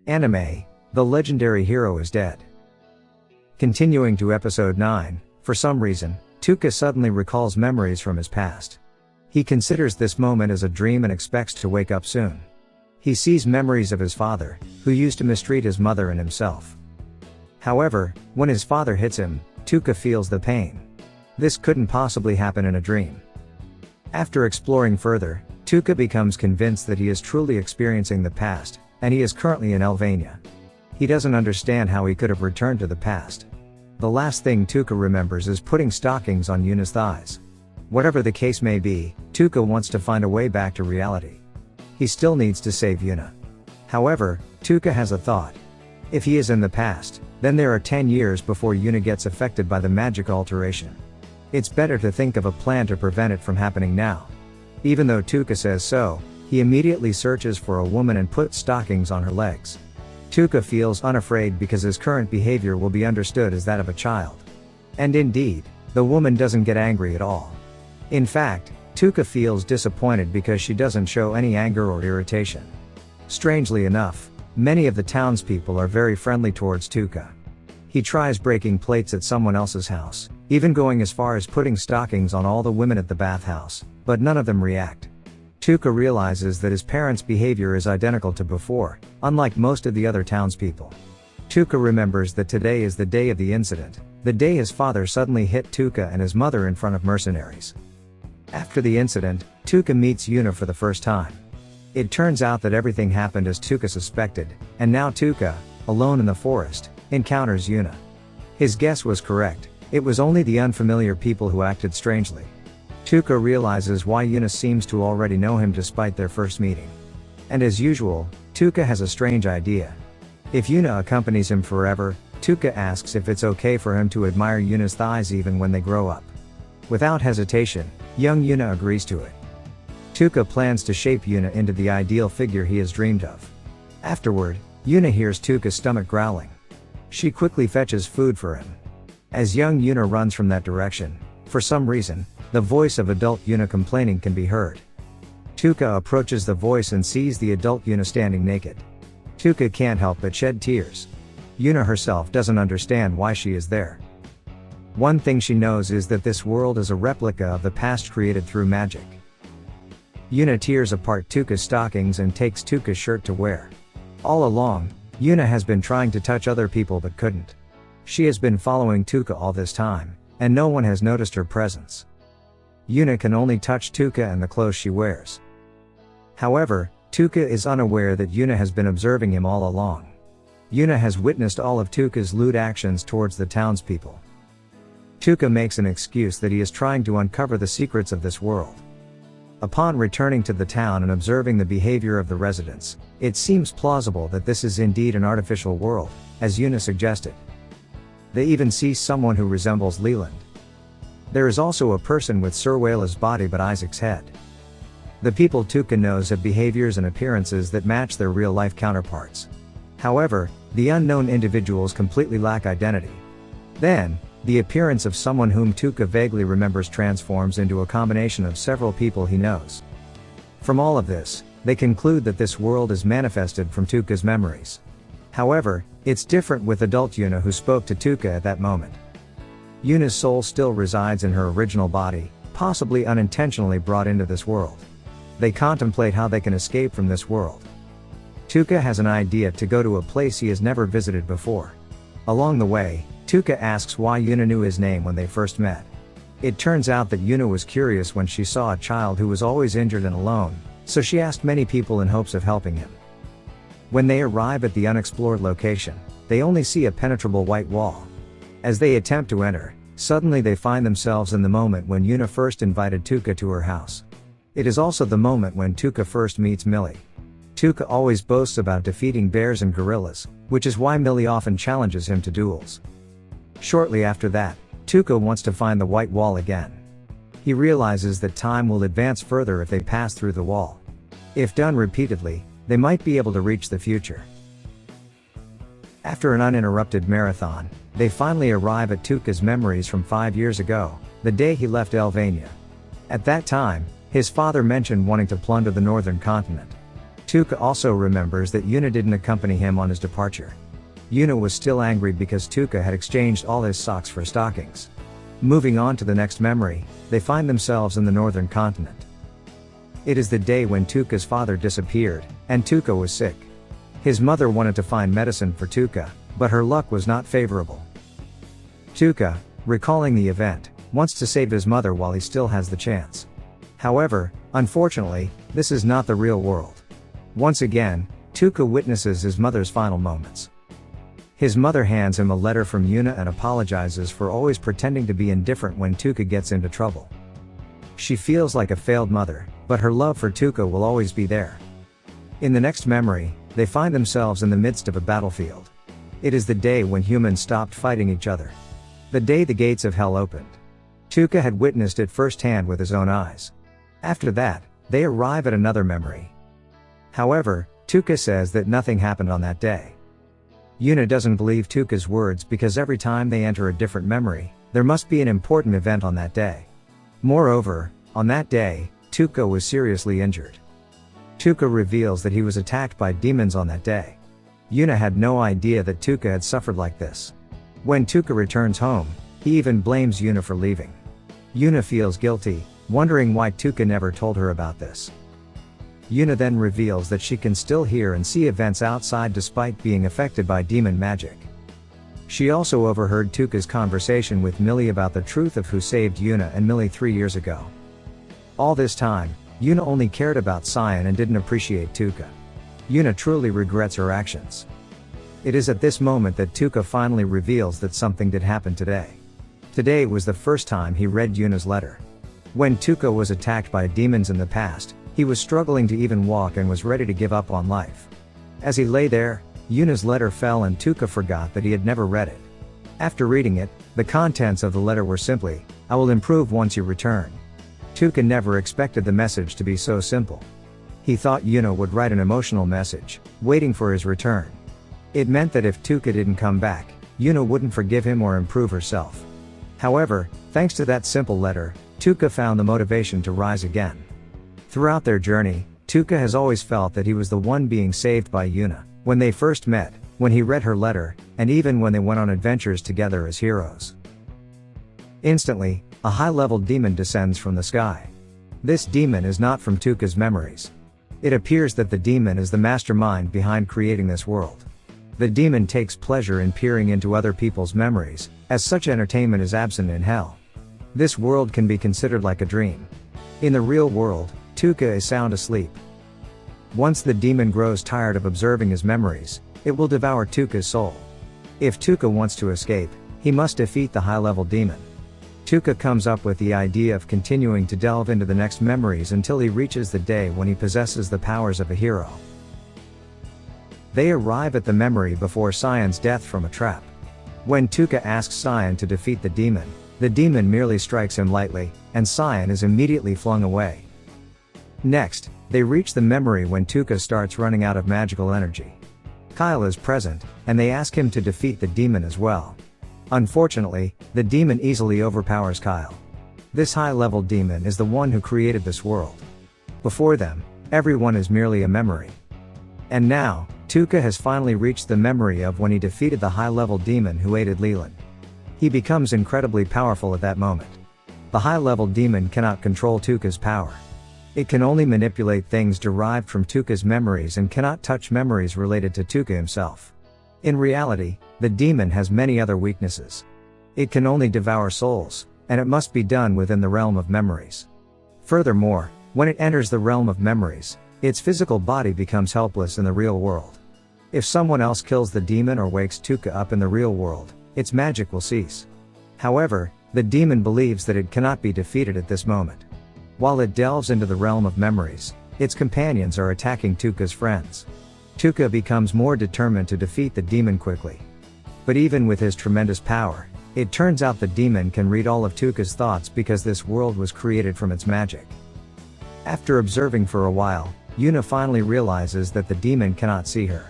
Anime, the legendary hero is dead. Continuing to episode 9, for some reason, Tuka suddenly recalls memories from his past. He considers this moment as a dream and expects to wake up soon. He sees memories of his father, who used to mistreat his mother and himself. However, when his father hits him, Tuka feels the pain. This couldn't possibly happen in a dream. After exploring further, Tuka becomes convinced that he is truly experiencing the past, and he is currently in Elvania. He doesn't understand how he could have returned to the past. The last thing Tuka remembers is putting stockings on Yuna's thighs. Whatever the case may be, Tuka wants to find a way back to reality. He still needs to save Yuna. However, Tuka has a thought. If he is in the past, then there are 10 years before Yuna gets affected by the magic alteration. It's better to think of a plan to prevent it from happening now. Even though Tuka says so, he immediately searches for a woman and puts stockings on her legs. Tuka feels unafraid because his current behavior will be understood as that of a child. And indeed, the woman doesn't get angry at all. In fact, Tuka feels disappointed because she doesn't show any anger or irritation. Strangely enough, many of the townspeople are very friendly towards Tuka. He tries breaking plates at someone else's house, even going as far as putting stockings on all the women at the bathhouse, but none of them react. Tuka realizes that his parents' behavior is identical to before, unlike most of the other townspeople. Tuka remembers that today is the day of the incident, the day his father suddenly hit Tuka and his mother in front of mercenaries. After the incident, Tuka meets Yuna for the first time. It turns out that everything happened as Tuka suspected, and now Tuka, alone in the forest, encounters Yuna. His guess was correct, it was only the unfamiliar people who acted strangely. Tuka realizes why Yuna seems to already know him despite their first meeting. And as usual, Tuka has a strange idea. If Yuna accompanies him forever, Tuka asks if it's okay for him to admire Yuna's thighs even when they grow up. Without hesitation, young Yuna agrees to it. Tuka plans to shape Yuna into the ideal figure he has dreamed of. Afterward, Yuna hears Tuka's stomach growling. She quickly fetches food for him. As young Yuna runs from that direction, for some reason, the voice of adult Yuna complaining can be heard. Tuka approaches the voice and sees the adult Yuna standing naked. Tuka can't help but shed tears. Yuna herself doesn't understand why she is there. One thing she knows is that this world is a replica of the past created through magic. Yuna tears apart Tuka's stockings and takes Tuka's shirt to wear. All along, Yuna has been trying to touch other people but couldn't. She has been following Tuka all this time, and no one has noticed her presence. Yuna can only touch Tuka and the clothes she wears. However, Tuka is unaware that Yuna has been observing him all along. Yuna has witnessed all of Tuka's lewd actions towards the townspeople. Tuka makes an excuse that he is trying to uncover the secrets of this world. Upon returning to the town and observing the behavior of the residents, it seems plausible that this is indeed an artificial world, as Yuna suggested. They even see someone who resembles Leland. There is also a person with Sirwayla's body but Isaac's head. The people Tuka knows have behaviors and appearances that match their real-life counterparts. However, the unknown individuals completely lack identity. Then, the appearance of someone whom Tuka vaguely remembers transforms into a combination of several people he knows. From all of this, they conclude that this world is manifested from Tuka's memories. However, it's different with adult Yuna who spoke to Tuka at that moment. Yuna's soul still resides in her original body, possibly unintentionally brought into this world. They contemplate how they can escape from this world. Tuka has an idea to go to a place he has never visited before. Along the way, Tuka asks why Yuna knew his name when they first met. It turns out that Yuna was curious when she saw a child who was always injured and alone, so she asked many people in hopes of helping him. When they arrive at the unexplored location, they only see a penetrable white wall. As they attempt to enter, suddenly they find themselves in the moment when Yuna first invited Tuka to her house. It is also the moment when Tuka first meets Millie. Tuka always boasts about defeating bears and gorillas, which is why Millie often challenges him to duels. Shortly after that, Tuka wants to find the white wall again. He realizes that time will advance further if they pass through the wall. If done repeatedly, they might be able to reach the future. After an uninterrupted marathon, they finally arrive at Tuka's memories from 5 years ago, the day he left Elvania. At that time, his father mentioned wanting to plunder the northern continent. Tuka also remembers that Yuna didn't accompany him on his departure. Yuna was still angry because Tuka had exchanged all his socks for stockings. Moving on to the next memory, they find themselves in the northern continent. It is the day when Tuka's father disappeared, and Tuka was sick. His mother wanted to find medicine for Tuka, but her luck was not favorable. Tuka, recalling the event, wants to save his mother while he still has the chance. However, unfortunately, this is not the real world. Once again, Tuka witnesses his mother's final moments. His mother hands him a letter from Yuna and apologizes for always pretending to be indifferent when Tuka gets into trouble. She feels like a failed mother, but her love for Tuka will always be there. In the next memory, they find themselves in the midst of a battlefield. It is the day when humans stopped fighting each other. The day the gates of hell opened. Tuka had witnessed it firsthand with his own eyes. After that, they arrive at another memory. However, Tuka says that nothing happened on that day. Yuna doesn't believe Tuka's words because every time they enter a different memory, there must be an important event on that day. Moreover, on that day, Tuka was seriously injured. Tuka reveals that he was attacked by demons on that day. Yuna had no idea that Tuka had suffered like this. When Tuka returns home, he even blames Yuna for leaving. Yuna feels guilty, wondering why Tuka never told her about this. Yuna then reveals that she can still hear and see events outside despite being affected by demon magic. She also overheard Tuka's conversation with Millie about the truth of who saved Yuna and Millie 3 years ago. All this time, Yuna only cared about Cyan and didn't appreciate Tuka. Yuna truly regrets her actions. It is at this moment that Tuka finally reveals that something did happen today. Today was the first time he read Yuna's letter. When Tuka was attacked by demons in the past, he was struggling to even walk and was ready to give up on life. As he lay there, Yuna's letter fell and Tuka forgot that he had never read it. After reading it, the contents of the letter were simply, "I will improve once you return." Tuka never expected the message to be so simple. He thought Yuna would write an emotional message, waiting for his return. It meant that if Tuka didn't come back, Yuna wouldn't forgive him or improve herself. However, thanks to that simple letter, Tuka found the motivation to rise again. Throughout their journey, Tuka has always felt that he was the one being saved by Yuna, when they first met, when he read her letter, and even when they went on adventures together as heroes. Instantly, a high-level demon descends from the sky. This demon is not from Tuka's memories. It appears that the demon is the mastermind behind creating this world. The demon takes pleasure in peering into other people's memories, as such entertainment is absent in hell. This world can be considered like a dream. In the real world, Tuka is sound asleep. Once the demon grows tired of observing his memories, it will devour Tuka's soul. If Tuka wants to escape, he must defeat the high-level demon. Tuka comes up with the idea of continuing to delve into the next memories until he reaches the day when he possesses the powers of a hero. They arrive at the memory before Cyan's death from a trap. When Tuka asks Cyan to defeat the demon merely strikes him lightly, and Cyan is immediately flung away. Next, they reach the memory when Tuka starts running out of magical energy. Kyle is present, and they ask him to defeat the demon as well. Unfortunately, the demon easily overpowers Kyle. This high-level demon is the one who created this world. Before them, everyone is merely a memory. And now, Tuka has finally reached the memory of when he defeated the high-level demon who aided Leland. He becomes incredibly powerful at that moment. The high-level demon cannot control Tuka's power. It can only manipulate things derived from Tuka's memories and cannot touch memories related to Tuka himself. In reality, the demon has many other weaknesses. It can only devour souls, and it must be done within the realm of memories. Furthermore, when it enters the realm of memories, its physical body becomes helpless in the real world. If someone else kills the demon or wakes Tuka up in the real world, its magic will cease. However, the demon believes that it cannot be defeated at this moment. While it delves into the realm of memories, its companions are attacking Tuka's friends. Tuka becomes more determined to defeat the demon quickly. But even with his tremendous power, it turns out the demon can read all of Tuka's thoughts because this world was created from its magic. After observing for a while, Yuna finally realizes that the demon cannot see her.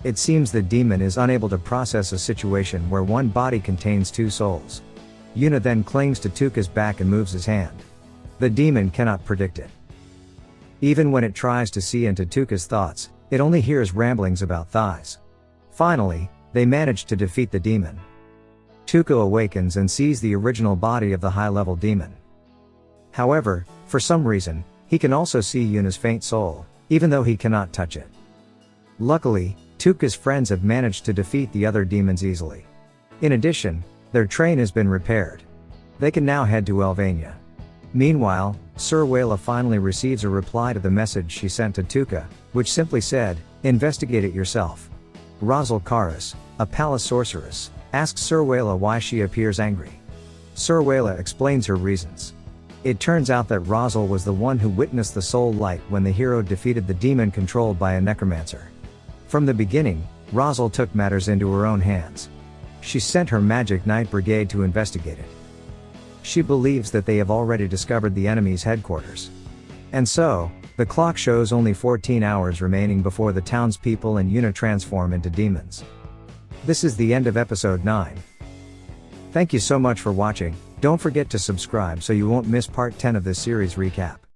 It seems the demon is unable to process a situation where one body contains two souls. Yuna then clings to Tuka's back and moves his hand. The demon cannot predict it. Even when it tries to see into Tuka's thoughts, it only hears ramblings about thighs. Finally, they manage to defeat the demon. Tuka awakens and sees the original body of the high-level demon. However, for some reason, he can also see Yuna's faint soul, even though he cannot touch it. Luckily, Tuka's friends have managed to defeat the other demons easily. In addition, their train has been repaired. They can now head to Elvania. Meanwhile, Sir Wayla finally receives a reply to the message she sent to Tuka, which simply said, "Investigate it yourself." Razel Karis, a palace sorceress, asks Sir Wayla why she appears angry. Sir Wayla explains her reasons. It turns out that Razel was the one who witnessed the soul light when the hero defeated the demon controlled by a necromancer. From the beginning, Razel took matters into her own hands. She sent her Magic Knight Brigade to investigate it. She believes that they have already discovered the enemy's headquarters. And so, the clock shows only 14 hours remaining before the townspeople and Yuna transform into demons. This is the end of episode 9. Thank you so much for watching. Don't forget to subscribe so you won't miss part 10 of this series recap.